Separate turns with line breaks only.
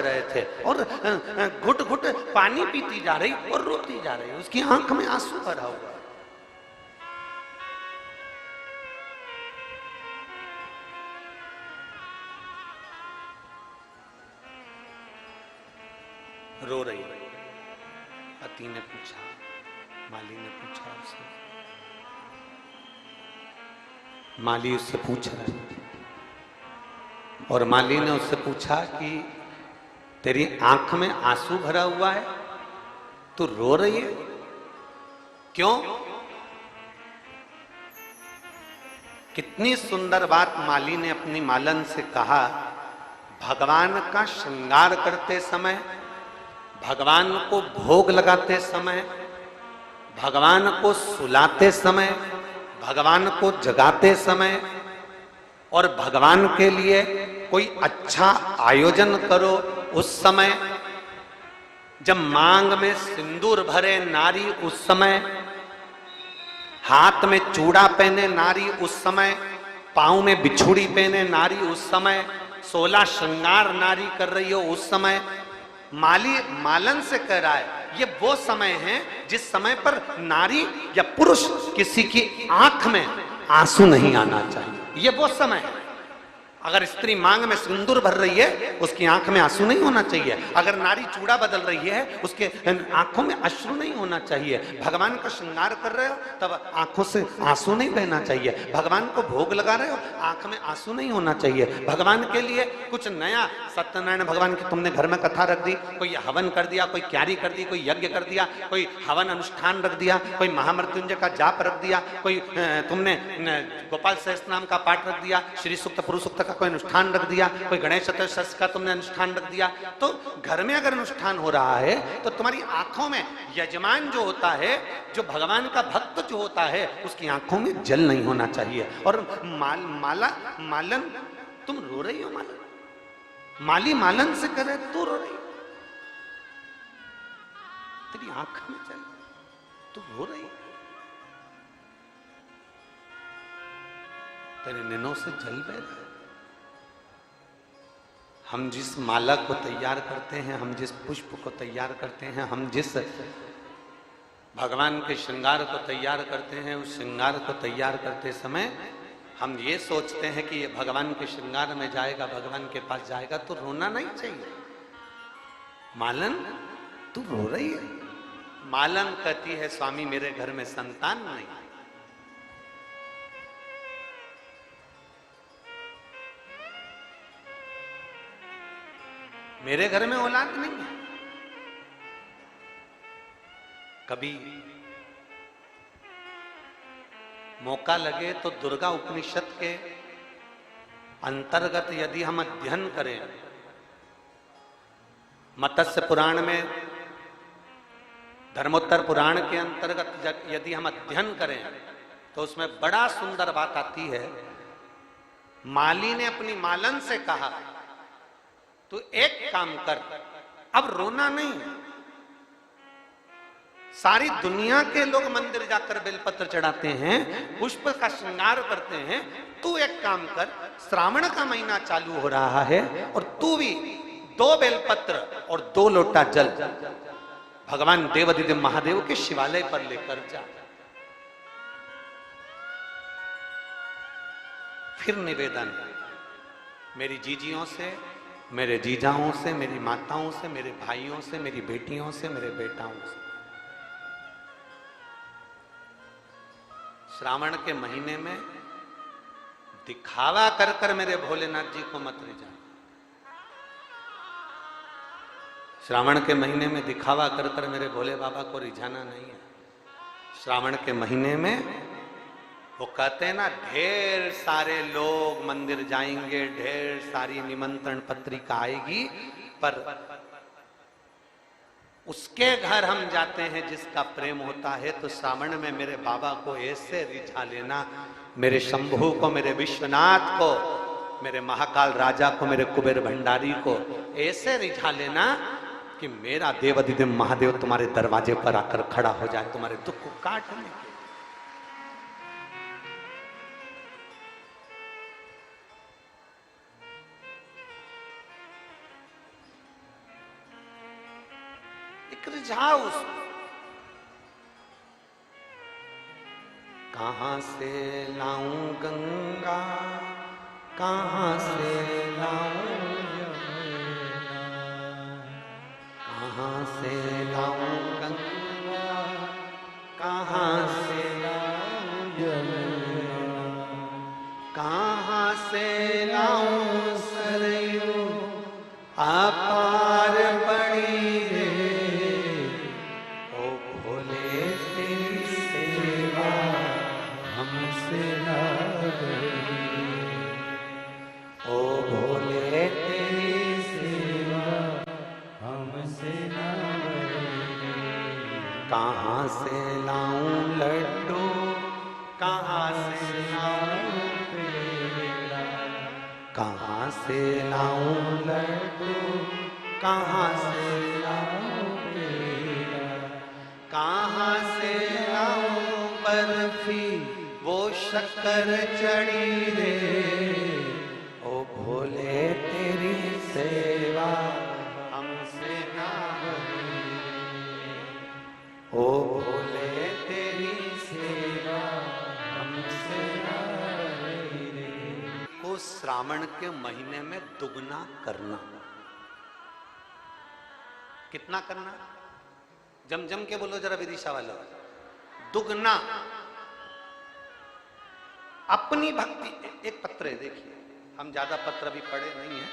रहे थे और घुट घुट पानी पीती जा रही और रोती जा रही, उसकी आंख में आंसू भरा हुआ। रो रही। पति ने पूछा, माली ने पूछा उससे, माली उससे पूछ रहा है और माली ने उससे पूछा कि तेरी आंख में आंसू भरा हुआ है, तू रो रही है, क्यों? कितनी सुंदर बात माली ने अपनी मालन से कहा। भगवान का श्रृंगार करते समय, भगवान को भोग लगाते समय, भगवान को सुलाते समय, भगवान को जगाते समय और भगवान के लिए कोई अच्छा आयोजन करो, उस समय जब मांग में सिंदूर भरे नारी, उस समय हाथ में चूड़ा पहने नारी, उस समय पांव में बिछुड़ी पहने नारी, उस समय 16 श्रृंगार नारी कर रही हो, उस समय माली मालन से कह रहा है ये वो समय है जिस समय पर नारी या पुरुष किसी की आंख में आंसू नहीं आना चाहिए। ये वो समय है। अगर स्त्री मांग में सिंदूर भर रही है, उसकी आंख में आंसू नहीं होना चाहिए। अगर नारी चूड़ा बदल रही है, उसके आंखों में अश्रु नहीं होना चाहिए। भगवान का श्रृंगार कर रहे हो तब आंखों से आंसू नहीं बहना चाहिए। भगवान को भोग लगा रहे हो, आंख में आंसू नहीं होना चाहिए। भगवान के लिए कुछ नया, सत्यनारायण भगवान की तुमने घर में कथा रख दी, कोई हवन कर दिया, कोई क्यारी कर दी, कोई यज्ञ कर दिया, कोई हवन अनुष्ठान रख दिया, कोई महामृत्युंजय का जाप रख दिया, कोई तुमने गोपाल सहस्त्र नाम का पाठ रख दिया, श्री सूक्त पुरुष सूक्त कोई अनुष्ठान रख दिया, कोई गणेश चतुर्थी का तुमने अनुष्ठान रख दिया, तो घर में अगर अनुष्ठान हो रहा है तो तुम्हारी आंखों में यजमान जो होता है, जो भगवान का भक्त जो होता है, उसकी आंखों में जल नहीं होना चाहिए। और मालन, तुम रो रही हो मालन, माली मालन से करे तू रो रही, तेरी आंख में जल, तू रो रही, तेरे नैनों से जल बह रहा है। हम जिस माला को तैयार करते हैं, हम जिस पुष्प को तैयार करते हैं, हम जिस भगवान के श्रृंगार को तैयार करते हैं, उस श्रृंगार को तैयार करते समय हम ये सोचते हैं कि ये भगवान के श्रृंगार में जाएगा, भगवान के पास जाएगा, तो रोना नहीं चाहिए। मालन तू रो रही है। मालन कहती है स्वामी मेरे घर में संतान नहीं, मेरे घर में औलाद नहीं है। कभी मौका लगे तो दुर्गा उपनिषद के अंतर्गत यदि हम अध्ययन करें, मत्स्य पुराण में, धर्मोत्तर पुराण के अंतर्गत यदि हम अध्ययन करें तो उसमें बड़ा सुंदर बात आती है। माली ने अपनी मालन से कहा तो एक काम कर, अब रोना नहीं है। सारी दुनिया के लोग मंदिर जाकर बेलपत्र चढ़ाते हैं, पुष्प का श्रृंगार करते हैं, तू एक काम कर, श्रावण का महीना चालू हो रहा है और तू भी 2 बेलपत्र और 2 लोटा जल भगवान देवाधिदेव महादेव के शिवालय पर लेकर जा। फिर निवेदन, मेरी जीजियों से, मेरे जीजाओं से, मेरी माताओं से, मेरे भाइयों से, मेरी बेटियों से, मेरे बेटाओं से, श्रावण के महीने में दिखावा कर कर मेरे भोलेनाथ जी को मत ले जाना। श्रावण के महीने में दिखावा कर कर मेरे भोले बाबा को रिझाना नहीं है। श्रावण के महीने में वो कहते हैं ना, ढेर सारे लोग मंदिर जाएंगे, ढेर सारी निमंत्रण पत्रिका आएगी, पर उसके घर हम जाते हैं जिसका प्रेम होता है। तो श्रावण में मेरे बाबा को ऐसे रिझा लेना, मेरे शंभू को, मेरे विश्वनाथ को, मेरे महाकाल राजा को, मेरे कुबेर भंडारी को ऐसे रिझा लेना कि मेरा देवाधिदेव महादेव तुम्हारे दरवाजे पर आकर खड़ा हो जाए, तुम्हारे दुख को काटने। एक रिझाव उसमें। कहां से लाऊं गंगा, कहां से लाऊं यमुना, कहां से लाऊं गंगा, कहां से लाऊं यमुना, कहां से लाऊं सरयू अपार पड़ी रे। ओ भोले तेरी सेवा हमसे न गई, ओ भोले तेरी सेवा हमसे न गई। कहाँ से लाऊं लड्डू, कहाँ से लाऊं पेड़ा, कहाँ से लाऊं लड्डू, कहाँ से लाऊं पेड़ा, कहाँ से लाऊं बर्फी वो शक्कर चढ़ी रे। ओ भोले तेरी सेवा हमसे ना होई, ओ भोले तेरी सेवा हमसे ना होई रे। को श्रावण के महीने में दुगना करना। कितना करना? जम जम के बोलो जरा विदिशा वालों। दुगना अपनी भक्ति। एक पत्र है, देखिए, हम ज्यादा पत्र भी पढ़े नहीं है,